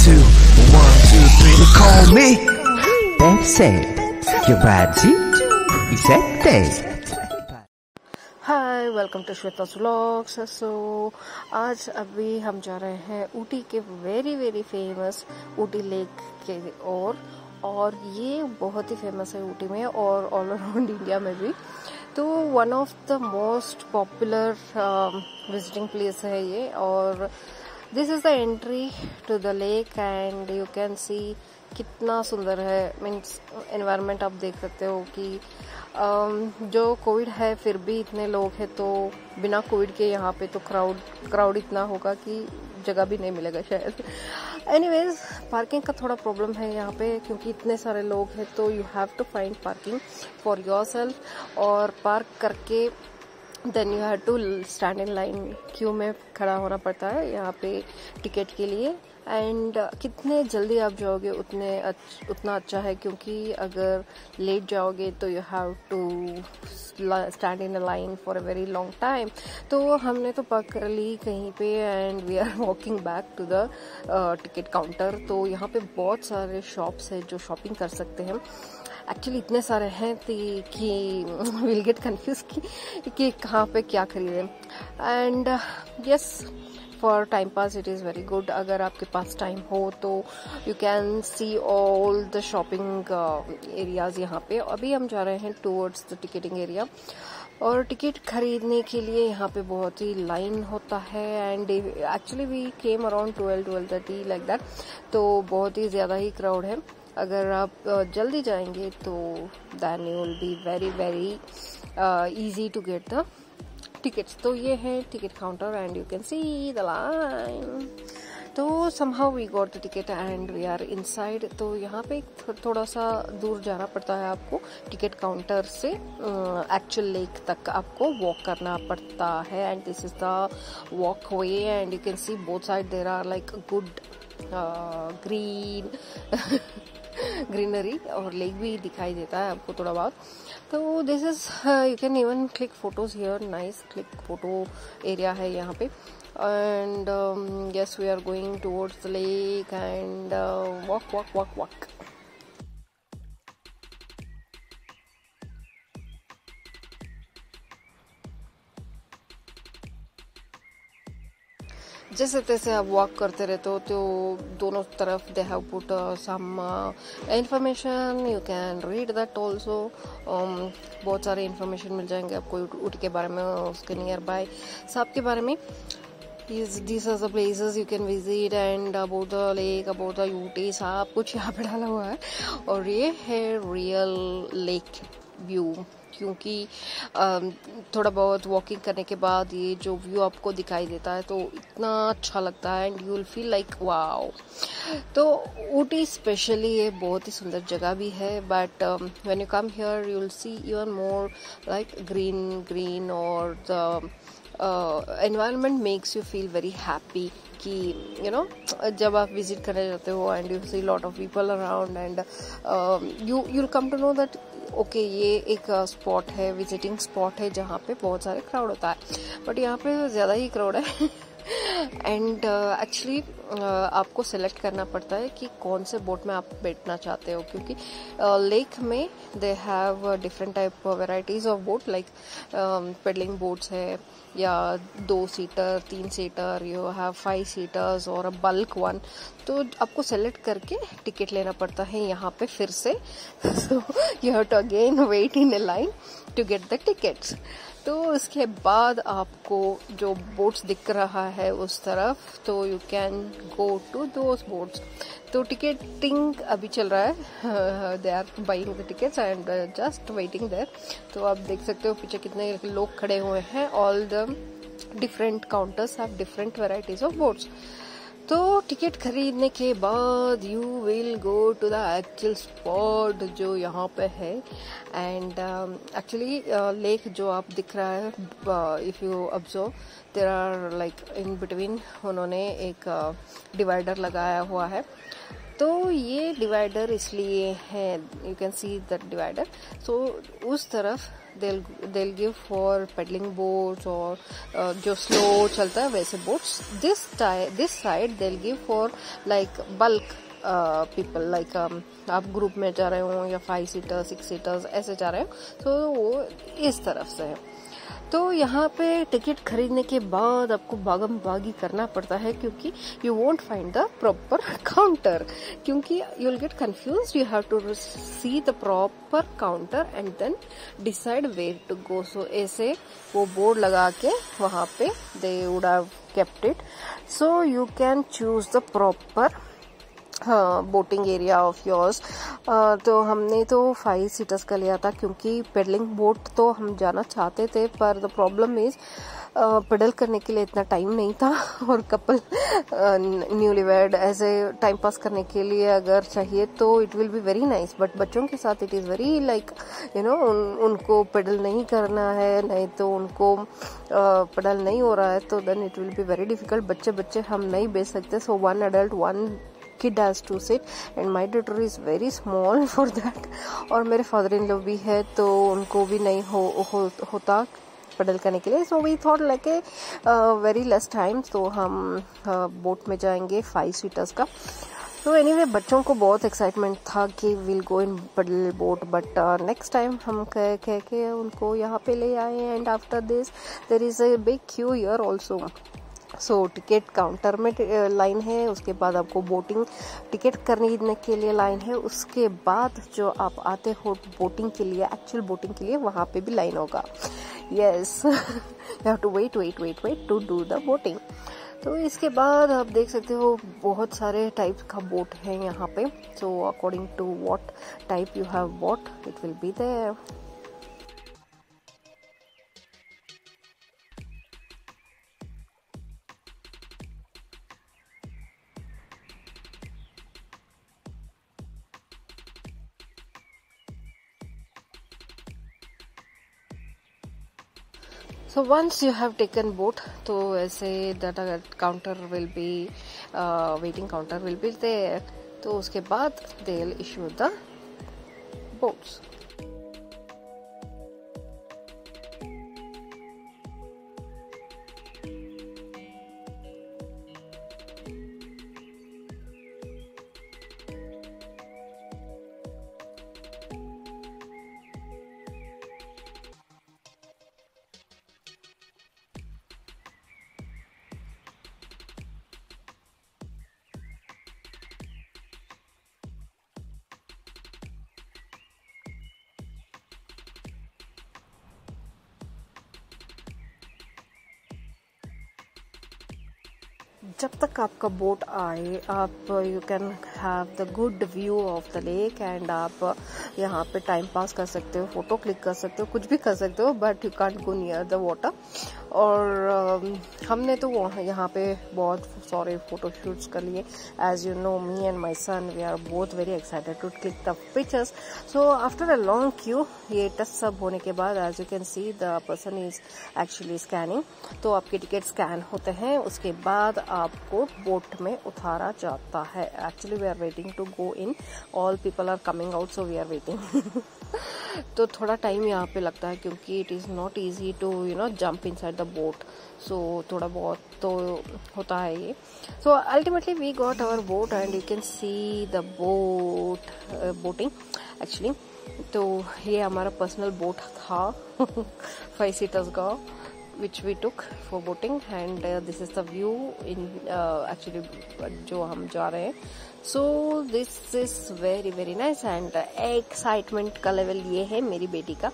two, 1, 2, 3. They call me Pepsi. You're right, Is that day? Hi, welcome to Shweta's vlogs. So आज अभी हम जा रहे हैं ऊटी के very very famous Ooty lake के और ये बहुत ही फेमस है ऊटी में और ऑल अराउंड इंडिया में भी। तो one of the most popular visiting place है ये, और this is the entry to the lake and you can see कितना सुंदर है। मीन्स एनवायरनमेंट आप देख सकते हो कि जो कोविड है फिर भी इतने लोग हैं, तो बिना कोविड के यहाँ पे तो क्राउड इतना होगा कि जगह भी नहीं मिलेगा शायद। एनीवेज, पार्किंग का थोड़ा प्रॉब्लम है यहाँ पे क्योंकि इतने सारे लोग हैं, तो you have to find parking for yourself और पार्क करके then you have to stand in line. Queue में खड़ा होना पड़ता है यहाँ पे टिकट के लिए। एंड कितने जल्दी आप जाओगे उतना अच्छा है, क्योंकि अगर लेट जाओगे तो you have to stand in a line for a very long time. तो हमने तो पकड़ ली कहीं पे and we are walking back to the ticket counter. तो यहाँ पे बहुत सारे शॉप्स है जो शॉपिंग कर सकते हैं। एक्चुअली इतने सारे हैं कि विल गेट कंफ्यूज कि कहाँ पे क्या खरीदें। And yes, for time pass it is very good. अगर आपके पास टाइम हो तो you can see all the shopping areas यहाँ पे। अभी हम जा रहे हैं टूवर्ड्स द टिकटिंग एरिया और टिकट खरीदने के लिए यहाँ पे बहुत ही लाइन होता है। And actually we came around 12-12:30 like that, तो बहुत ही ज़्यादा ही क्राउड है। अगर आप जल्दी जाएंगे तो then you will be very very easy to get the tickets. तो ये है ticket counter and you can see the line. तो somehow we got the ticket and we are inside. तो यहाँ पे थोड़ा सा दूर जाना पड़ता है आपको टिकट काउंटर से एक्चुअल लेक तक आपको वॉक करना पड़ता है। And this is the walk way and you can see both side there are like good greenery और लेक भी दिखाई देता है आपको थोड़ा बहुत। तो this is you can even click photos here. Nice click photo area है यहाँ पे। And yes, we are going towards the lake and walk walk walk walk. जैसे तैसे आप वॉक करते रहते हो तो दोनों तरफ they have put some information, you can read that also. बहुत सारे इंफॉर्मेशन मिल जाएंगे आपको ऊटी के बारे में, उसके नियर बाय सब के बारे में। These are the places you can visit and about the lake, about the Ooty, सब कुछ यहाँ पे डाला हुआ है। और ये है रियल लेक व्यू, क्योंकि थोड़ा बहुत वॉकिंग करने के बाद ये जो व्यू आपको दिखाई देता है तो इतना अच्छा लगता है and you will feel like wow. तो ऊटी स्पेशली ये बहुत ही सुंदर जगह भी है, but when you come here you will see even more like green और the environment makes you feel very happy कि यू नो जब आप विजिट करने जाते हो and you see lot of people around and you will come to know that okay ये एक spot है, विजिटिंग स्पॉट है जहाँ पे बहुत सारे क्राउड होता है। बट यहाँ पे ज़्यादा ही क्राउड है एंड एक्चुअली आपको सेलेक्ट करना पड़ता है कि कौन से बोट में आप बैठना चाहते हो, क्योंकि लेक में they have different type varieties of boat, like pedalling boats है या 2 seater 3 seater, you have 5 seaters और अ बल्क वन। तो आपको सेलेक्ट करके टिकट लेना पड़ता है यहाँ पे फिर से। So you have to again wait in a line to get the tickets. तो उसके बाद आपको जो बोट्स दिख रहा है उस तरफ, तो you can go to those boats. तो टिकटिंग अभी चल रहा है, they are buying the tickets and just waiting there. तो आप देख सकते हो पीछे कितने लोग खड़े हुए हैं। All the different counters have different varieties of boats. तो टिकट खरीदने के बाद you will go to the actual spot जो यहाँ पे है। एंड एक्चुअली लेक जो आप दिख रहा है, if you observe there are like in between उन्होंने एक डिवाइडर लगाया हुआ है। तो ये डिवाइडर इसलिए है, you can see the divider. So उस तरफ they'll give for pedaling boats और जो slow चलता है वैसे boats. This side they'll give for like bulk people, like आप ग्रुप में जा रहे हो या 5 सीटर 6 सीटर्स ऐसे जा रहे हो, तो वो इस तरफ से है. तो यहाँ पे टिकट खरीदने के बाद आपको भागम भागी करना पड़ता है, क्योंकि you won't find the proper counter, क्योंकि you will get confused. You have to see the proper counter and then decide where to go. So ऐसे वो बोर्ड लगा के वहाँ पे they would have kept it, so you can choose the proper boating area of yours. तो हमने तो 5 seaters का लिया था, क्योंकि पेडलिंग बोट तो हम जाना चाहते थे, पर द प्रॉब्लम इज पेडल करने के लिए इतना टाइम नहीं था, और कपल न्यूलीवेड ऐसे टाइम पास करने के लिए अगर चाहिए तो it will be very nice. But बच्चों के साथ इट इज़ वेरी लाइक उनको पेडल नहीं करना है, नहीं तो उनको पेडल नहीं हो रहा है, तो then it will be very difficult. बच्चे हम नहीं भेज सकते. सो 1 adult 1 kid has to sit and my daughter is very small for that. और मेरे फादर इन लॉ भी है, तो उनको भी नहीं होता पेडल करने के लिए. So we thought like a very less time, तो हम बोट में जाएंगे 5 सीटर्स का. तो एनीवे बच्चों को बहुत एक्साइटमेंट था कि will go in pedal boat, but next time हम कह के उनको यहाँ पे ले आए. And after this there is a big queue here also. So ticket counter में लाइन है, उसके बाद आपको बोटिंग टिकट खरीदने के लिए लाइन है, उसके बाद जो आप आते हो बोटिंग के लिए, एक्चुअल बोटिंग के लिए, वहाँ पे भी लाइन होगा. Yes, you have to wait to do the boating. तो इसके बाद आप देख सकते हो बहुत सारे टाइप का बोट है यहाँ पे. So according to what type you have bought it will be there. So once you have taken boat, तो ऐसे that counter will be waiting counter will be there. तो उसके बाद they'll issue the boats. जब तक आपका boat आए आप you can have the good view of the lake, and आप यहाँ पे टाइम पास कर सकते हो, फोटो क्लिक कर सकते हो, कुछ भी कर सकते हो, but you can't go near the water. और हमने तो यहाँ पे बहुत सारे फोटो शूट्स कर लिए. As you know me and my son we are both very excited to click the pictures. So after a long queue ये टेस्ट सब होने के बाद as you can see the person is actually scanning. तो आपके ticket scan होते हैं, उसके बाद आपको बोट में उतारा जाता है. Actually we are waiting to go in, all people are coming out, so we are waiting. तो थोड़ा टाइम यहाँ पे लगता है, क्योंकि it is not easy to jump inside the boat. So थोड़ा बहुत तो होता है ये. So ultimately we got our boat and you can see the boating actually. तो ये हमारा पर्सनल बोट था 5 सीटर्स का, which we took for boating, and this is the view in actually जो हम जा रहे हैं. So this is very very nice, and excitement का level ये है मेरी बेटी का,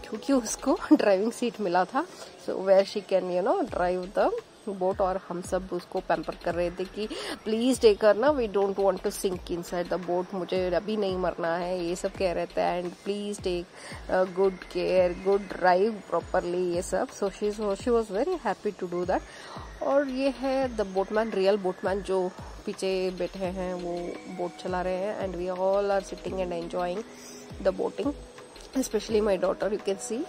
क्योंकि उसको ड्राइविंग सीट मिला था. So where she can drive the boat, और हम सब उसको पैम्पर कर रहे थे कि प्लीज टेक कर ना, we don't want to sink inside the boat, मुझे अभी नहीं मरना है, ये सब कह रहे थे. And please take good care, good drive properly, ये सब. So she was very happy to do that. और ये है द बोटमैन, रियल बोटमैन जो पीछे बैठे हैं वो बोट चला रहे हैं. And we all are sitting and enjoying the boating, specially my daughter, you can see.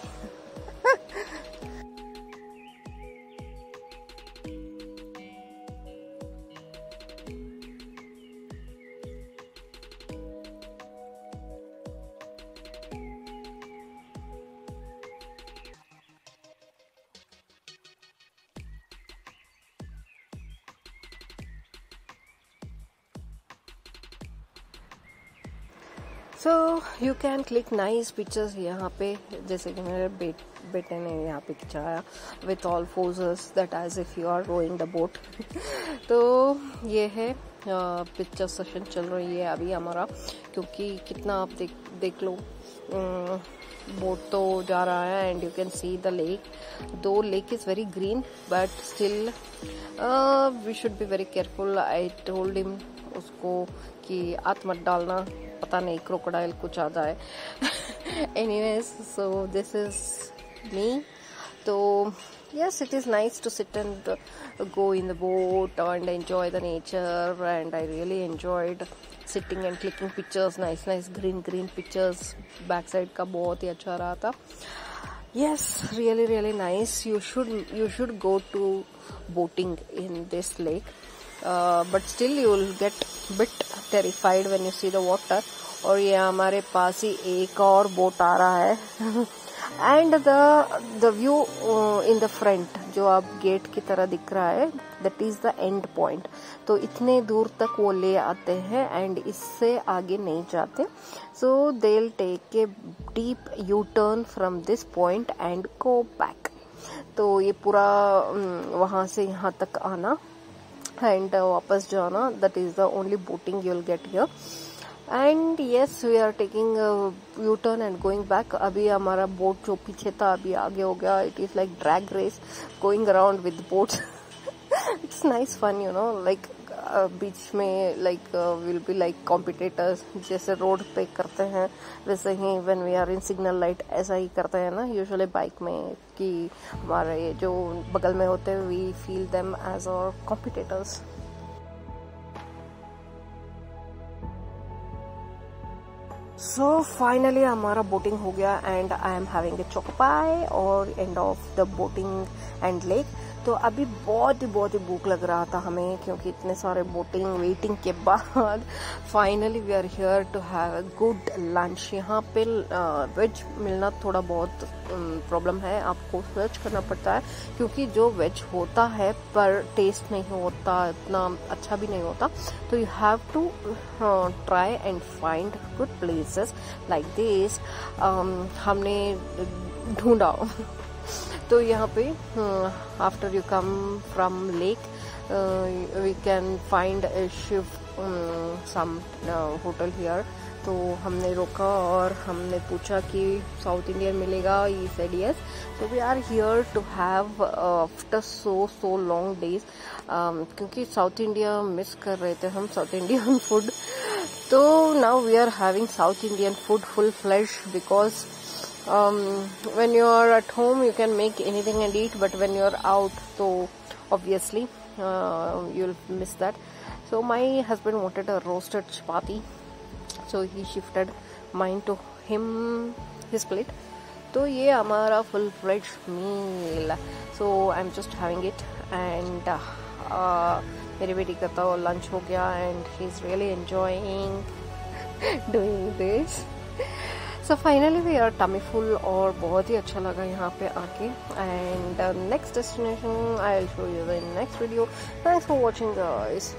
So you can click nice pictures यहाँ पे, जैसे कि मेरे बेटे ने यहाँ पे खिंचाया with all posers that as if you are rowing the boat. तो ये है पिक्चर सेशन चल रही है अभी हमारा, क्योंकि कितना आप देख लो, बोट तो जा रहा है and you can see the lake. Though lake is very green but still we should be very careful. I told him उसको कि हाथ मत डालना, पता नहीं क्रोकोडाइल कुछ आ जाए। Anyways, so this is me. तो yes, it is nice to sit and go in the boat and enjoy the nature, and I really enjoyed sitting and clicking pictures, nice green pictures। back side का बहुत ही अच्छा रहा था। yes, really nice। you should go to boating in this lake, but still you will get bit terrified when you see the water। और ये हमारे पास ही एक और बोट आ रहा है and the view in the front जो आप गेट की तरह दिख रहा है, that is the end point. तो इतने दूर तक वो ले आते हैं एंड इससे आगे नहीं जाते। So they will take a deep U turn from this point and go back. तो ये पूरा वहां से यहाँ तक आना एंड वापस जाना, that is the only boating you will get here. And yes, we are taking U turn and going back. अभी हमारा बोट जो पीछे था अभी आगे हो गया। It is like drag race going around with boats. Its nice fun, you know, like बीच में like will be like competitors, जैसे रोड पे करते हैं वैसे ही when we are in signal light ऐसा ही करते हैं ना यूजुअली बाइक में, कि हमारे जो बगल में होते हैं we feel them as our competitors. So finally हमारा बोटिंग हो गया and I am having a Choco Pie और end of the boating and lake. तो अभी बहुत ही भूख लग रहा था हमें, क्योंकि इतने सारे बोटिंग वेटिंग के बाद finally we are here to have a good lunch. यहाँ पे वेज मिलना थोड़ा बहुत प्रॉब्लम है, आपको सर्च करना पड़ता है, क्योंकि जो वेज होता है पर टेस्ट नहीं होता, इतना अच्छा भी नहीं होता। तो you have to try and find good places like this. हमने ढूंढा। तो यहाँ पे after you come from lake we can find a shift some hotel here. तो हमने रोका और हमने पूछा कि साउथ इंडियन मिलेगा, ही सेड यस। तो we are here to have after so long days, क्योंकि साउथ इंडिया मिस कर रहे थे हम, साउथ इंडियन फूड। तो now we are having south Indian food full flesh, because when you are at home you can make anything and eat, but when you are out, so obviously you'll miss that. So my husband wanted a roasted chapati, so he shifted mine to his plate. तो ये हमारा full fledged meal, so I'm just having it and मेरी बेटी का तो lunch हो गया and he's really enjoying doing this. So finally we are tummy full और बहुत ही अच्छा लगा यहाँ पे आके। and next destination I'll show you in next video. Thanks for watching guys.